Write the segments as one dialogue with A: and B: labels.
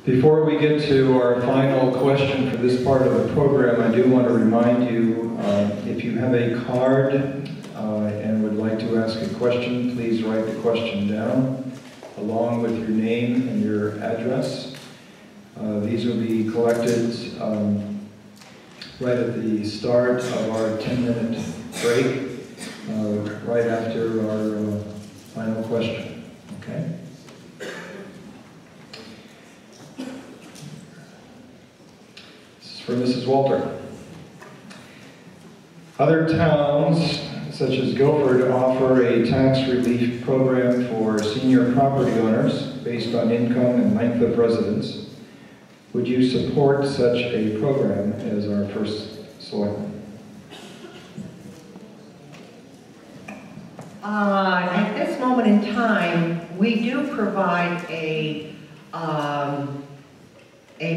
A: Before we get to our final question for this part of the program, I do want to remind you, if you have a card and would like to ask a question, please write the question down along with your name and your address. These will be collected right at the start of our 10-minute break, right after our final question, okay? This is for Mrs. Walter. Other towns, such as Guilford, offer a tax relief program for senior property owners based on income and length of residence. Would you support such a program as our first selectman?
B: At this moment in time, we do provide a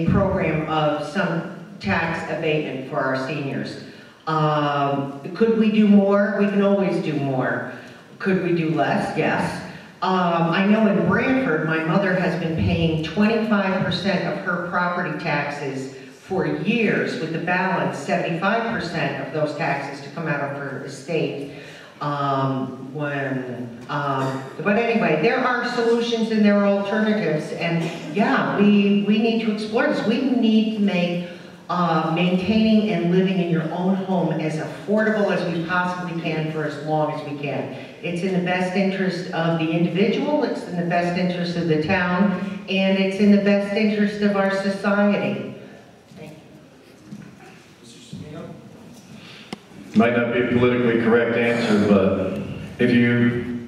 B: program of some tax abatement for our seniors. Could we do more? We can always do more. Could we do less? Yes. I know in Branford, my mother has been paying 25% of her property taxes for years, with the balance, 75% of those taxes to come out of her estate. But anyway, there are solutions and there are alternatives, and yeah, we need to explore this. We need to make maintaining and living in your own home as affordable as we possibly can for as long as we can. It's in the best interest of the individual, it's in the best interest of the town, and it's in the best interest of our society. Thank you.
C: Mr. Semino?
D: Might not be a politically correct answer, but if you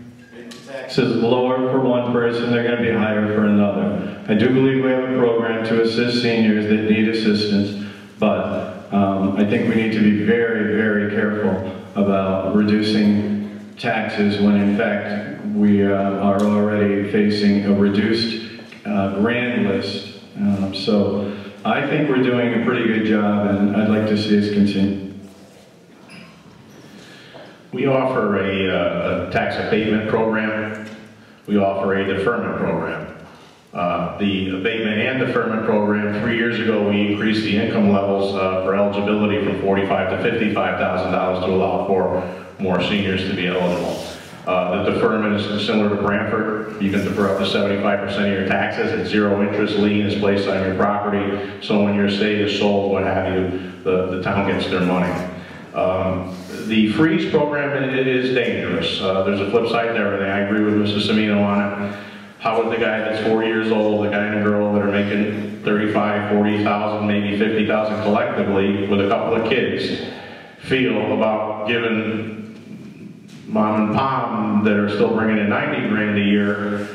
D: taxes lower for one person, they're going to be higher for another. I do believe we have a program to assist seniors that need assistance, but I think we need to be very, very careful about reducing taxes when in fact we are already facing a reduced grand list. So I think we're doing a pretty good job, and I'd like to see us continue.
E: We offer a tax abatement program. We offer a deferment program. The abatement and deferment program, 3 years ago, we increased the income levels for eligibility from $45,000 to $55,000 to allow for more seniors to be eligible. The deferment is similar to Branford. You can defer up to 75% of your taxes at zero interest. Lien is placed on your property. So when your estate is sold, what have you, the town gets their money. The freeze program, it is dangerous. There's a flip side to everything. I agree with Mr. Semino on it. How would the guy that's 4 years old, the guy and the girl that are making $35,000, $40,000, maybe $50,000 collectively with a couple of kids feel about giving mom and pop that are still bringing in 90 grand a year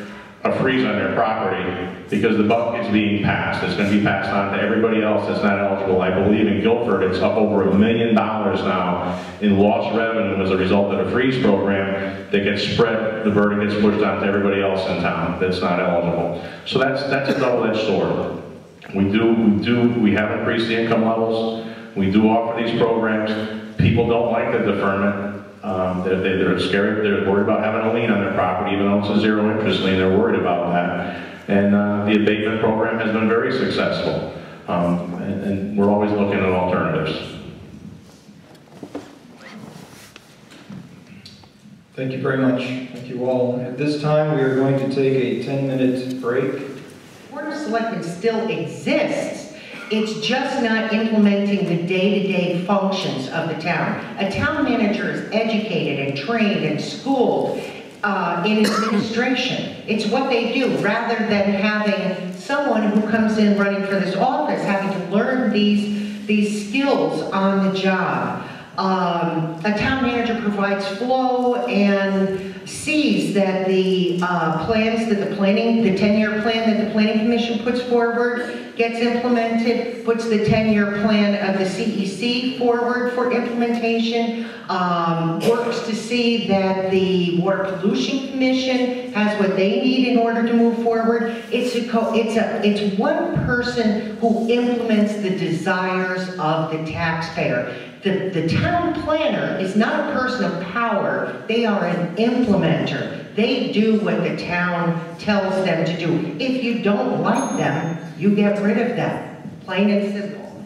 E: a freeze on their property because the buck is being passed. It's going to be passed on to everybody else that's not eligible. I believe in Guilford it's up over $1 million now in lost revenue as a result of the freeze program that gets spread, the burden gets pushed on to everybody else in town that's not eligible. So that's a double-edged sword. We have increased the income levels. We do offer these programs. People don't like the deferment. They're scared. They're worried about having a lien on their property, even though it's a zero interest lien. They're worried about that. And the abatement program has been very successful. And we're always looking at alternatives.
A: Thank you very much. Thank you all. At this time, we are going to take a 10-minute break.
B: Board of Selectmen still exists. It's just not implementing the day-to-day functions of the town. A town manager is educated and trained and schooled in administration. It's what they do, rather than having someone who comes in running for this office having to learn these skills on the job. A town manager provides flow and sees that the plans that the 10-year plan that the Planning Commission puts forward gets implemented, puts the 10-year plan of the CEC forward for implementation, works to see that the Water Pollution Commission has what they need in order to move forward. It's one person who implements the desires of the taxpayer. The town planner is not a person of power, they are an implementer. They do what the town tells them to do. If you don't like them, you get rid of them. Plain and simple.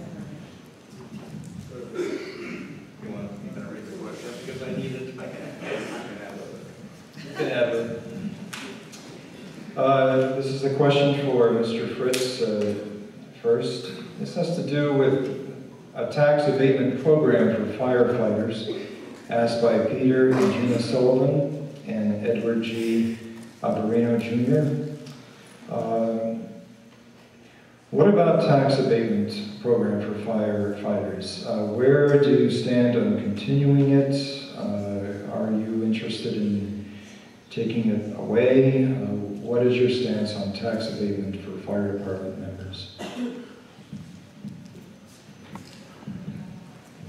C: You want me to read the question because I need it? I can have it.
A: You can have it. This is a question for Mr. Fritz first. This has to do with a tax abatement program for firefighters asked by Peter and Gina Sullivan and Edward G. Abarino Jr. What about tax abatement program for firefighters? Where do you stand on continuing it? Are you interested in taking it away? What is your stance on tax abatement for fire department members?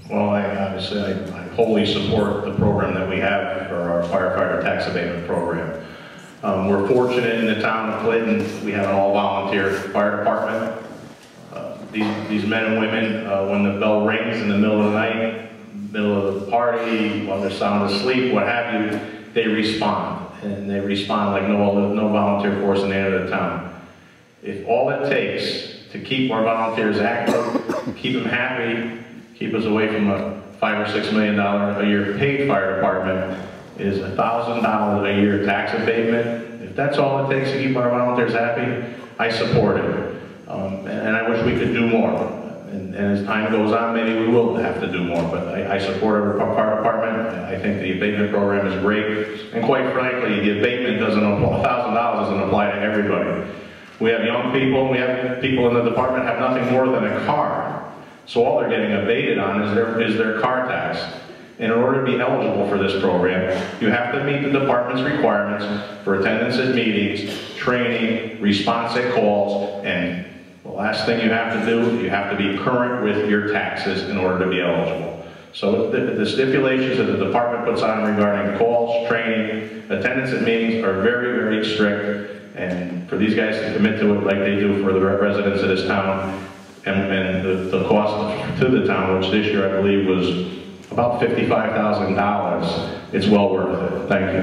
E: Well, I wholly support the program that we have for our firefighter tax abatement program. We're fortunate in the town of Clinton, we have an all-volunteer fire department. These men and women, when the bell rings in the middle of the night, middle of the party, while they're sound asleep, what have you, they respond. And they respond like no volunteer force in any other town. If all it takes to keep our volunteers active, keep them happy, keep us away from a $5 or $6 million a year paid fire department is $1,000 a year tax abatement. If that's all it takes to keep our volunteers happy, I support it. And I wish we could do more. And as time goes on, maybe we will have to do more. But I support our fire department. I think the abatement program is great. And quite frankly, the abatement doesn't apply, $1,000 doesn't apply to everybody. We have young people, we have people in the department have nothing more than a car. So all they're getting abated on is their car tax. And in order to be eligible for this program, you have to meet the department's requirements for attendance at meetings, training, response at calls, and the last thing you have to do, you have to be current with your taxes in order to be eligible. So the stipulations that the department puts on regarding calls, training, attendance at meetings are very, very strict. And for these guys to commit to it like they do for the residents of this town, and the cost to the town, which this year I believe was about $55,000, it's well worth it. Thank you.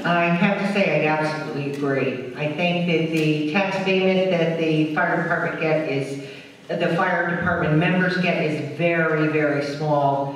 B: I have to say I absolutely agree. I think that the tax abatement that the fire department members get is very, very small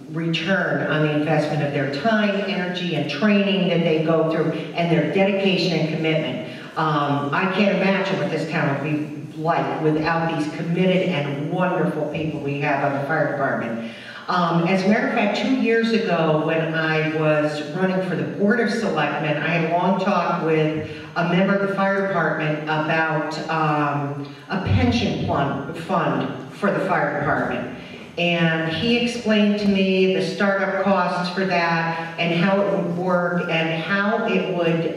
B: return on the investment of their time, energy, and training that they go through, and their dedication and commitment. I can't imagine what this town would be like without these committed and wonderful people we have on the fire department. As a matter of fact, 2 years ago when I was running for the Board of Selectmen, I had a long talk with a member of the fire department about a pension fund for the fire department. And he explained to me the startup costs for that and how it would work and how it would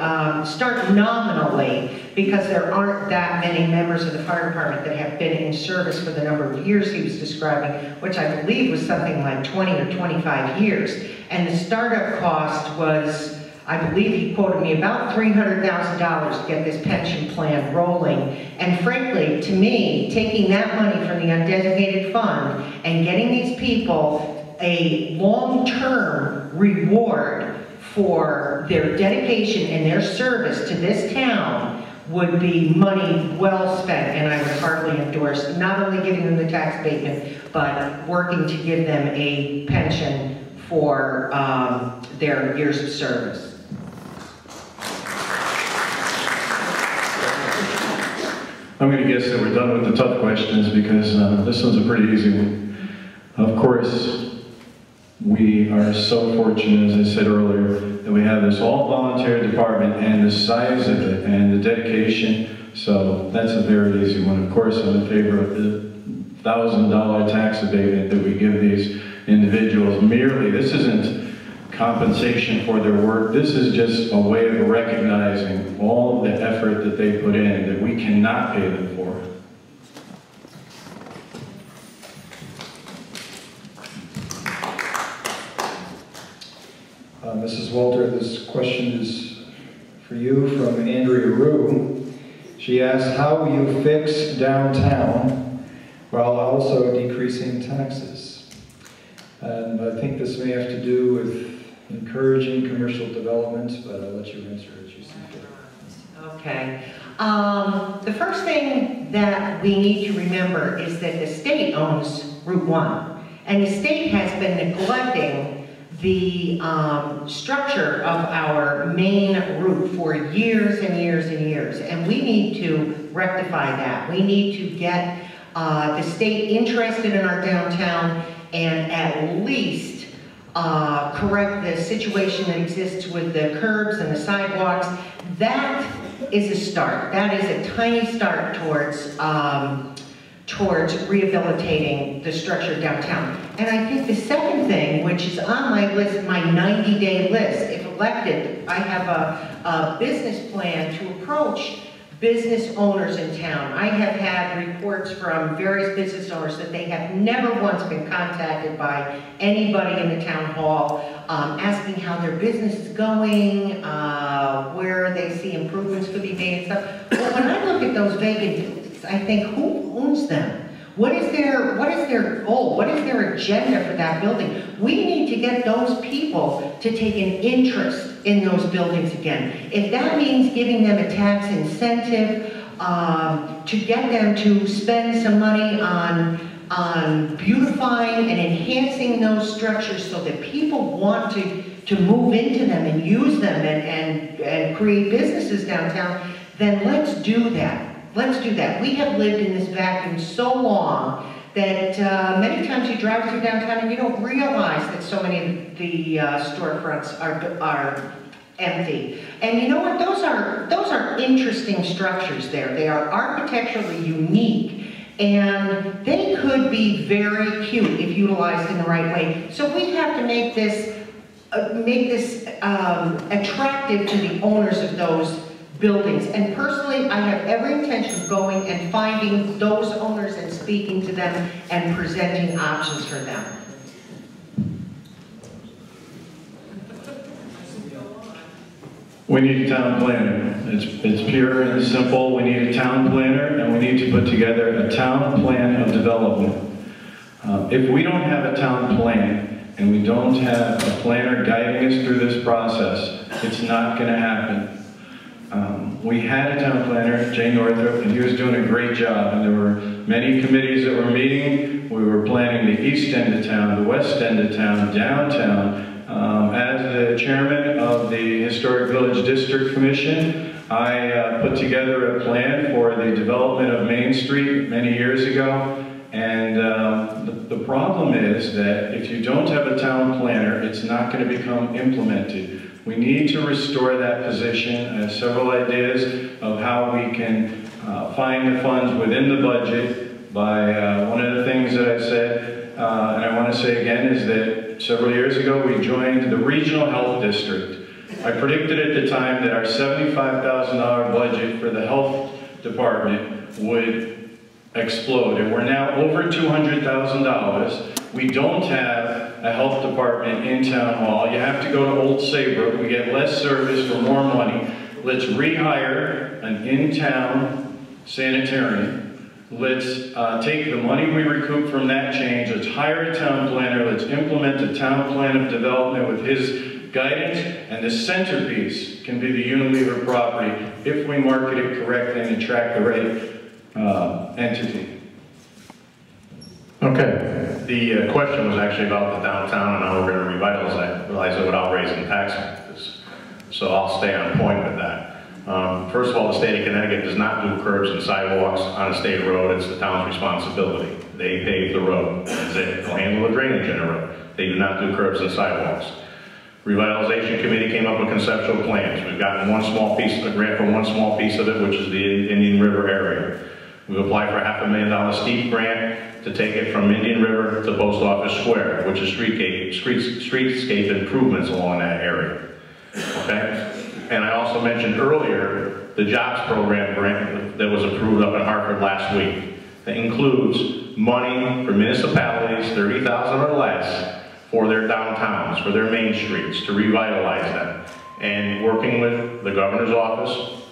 B: start nominally, because there aren't that many members of the fire department that have been in service for the number of years he was describing, which I believe was something like 20 or 25 years. And the startup cost was, I believe he quoted me, about $300,000 to get this pension plan rolling. And frankly, to me, taking that money from the undesignated fund and getting these people a long-term reward for their dedication and their service to this town would be money well spent, and I would heartily endorse not only giving them the tax abatement, but working to give them a pension for their years of service.
D: I'm going to guess that we're done with the tough questions because this one's a pretty easy one. Of course, we are so fortunate, as I said earlier, that we have this all-volunteer department and the size of it and the dedication, so that's a very easy one. Of course, I'm in favor of the $1,000 tax abatement that we give these individuals. Merely, this isn't compensation for their work. This is just a way of recognizing all the effort that they put in that we cannot pay them for.
A: Mrs. Walter, this question is for you from Andrea Rue. She asked, how will you fix downtown while also decreasing taxes. And I think this may have to do with encouraging commercial development, but I'll let you answer as you see fit.
B: Okay. The first thing that we need to remember is that the state owns Route 1, and the state has been neglecting the structure of our main route for years and years and years, and we need to rectify that. We need to get the state interested in our downtown and at least correct the situation that exists with the curbs and the sidewalks. That is a start. That is a tiny start towards rehabilitating the structure downtown. And I think the second thing, which is on my list, my 90-day list, if elected, I have a business plan to approach business owners in town. I have had reports from various business owners that they have never once been contacted by anybody in the town hall asking how their business is going, where they see improvements could be made and stuff. But when I look at those vacant buildings, I think, who owns them? What is their goal? What is their agenda for that building? We need to get those people to take an interest in those buildings again. If that means giving them a tax incentive to get them to spend some money on beautifying and enhancing those structures so that people want to move into them and use them and create businesses downtown, then let's do that. Let's do that. We have lived in this vacuum so long that many times you drive through downtown and you don't realize that so many of the storefronts are empty. And you know what? Those are interesting structures there. They are architecturally unique, and they could be very cute if utilized in the right way. So we have to make this attractive to the owners of those buildings. And personally, I have every intention of going and finding those owners and speaking to them and presenting options for them.
D: We need a town planner. It's pure and simple. We need a town planner, and we need to put together a town plan of development. If we don't have a town plan, and we don't have a planner guiding us through this process, it's not going to happen. We had a town planner, Jay Northrop, and he was doing a great job, and there were many committees that were meeting. We were planning the east end of town, the west end of town, downtown. As the chairman of the Historic Village District Commission, I put together a plan for the development of Main Street many years ago. And the problem is that if you don't have a town planner, it's not going to become implemented. We need to restore that position. I have several ideas of how we can find the funds within the budget. By one of the things that I said, and I want to say again, is that several years ago we joined the Regional Health District. I predicted at the time that our $75,000 budget for the health department would explode, and we're now over $200,000. We don't have a health department in town hall. You have to go to Old Saybrook. We get less service for more money. Let's rehire an in-town sanitarian. Let's take the money we recoup from that change. Let's hire a town planner. Let's implement a town plan of development with his guidance, and the centerpiece can be the Unilever property if we market it correctly and attract the right entity.
E: Okay, the question was actually about the downtown and how we're going to revitalize it without raising taxes. So I'll stay on point with that. First of all, the state of Connecticut does not do curbs and sidewalks on a state road. It's the town's responsibility. They pave the road. They'll handle the drainage in the road. They do not do curbs and sidewalks. Revitalization Committee came up with conceptual plans. We've gotten a grant for one small piece of it, which is the Indian River area. We've applied for a $500,000 steep grant to take it from Indian River to Post Office Square, which is streetscape improvements along that area. Okay? And I also mentioned earlier the jobs program grant that was approved up in Hartford last week. That includes money for municipalities, $30,000 or less, for their downtowns, for their main streets, to revitalize them. And working with the governor's office,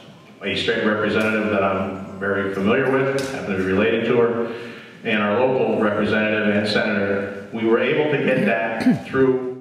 E: a state representative that I'm very familiar with, happen to be related to her, and our local representative and senator, we were able to get that through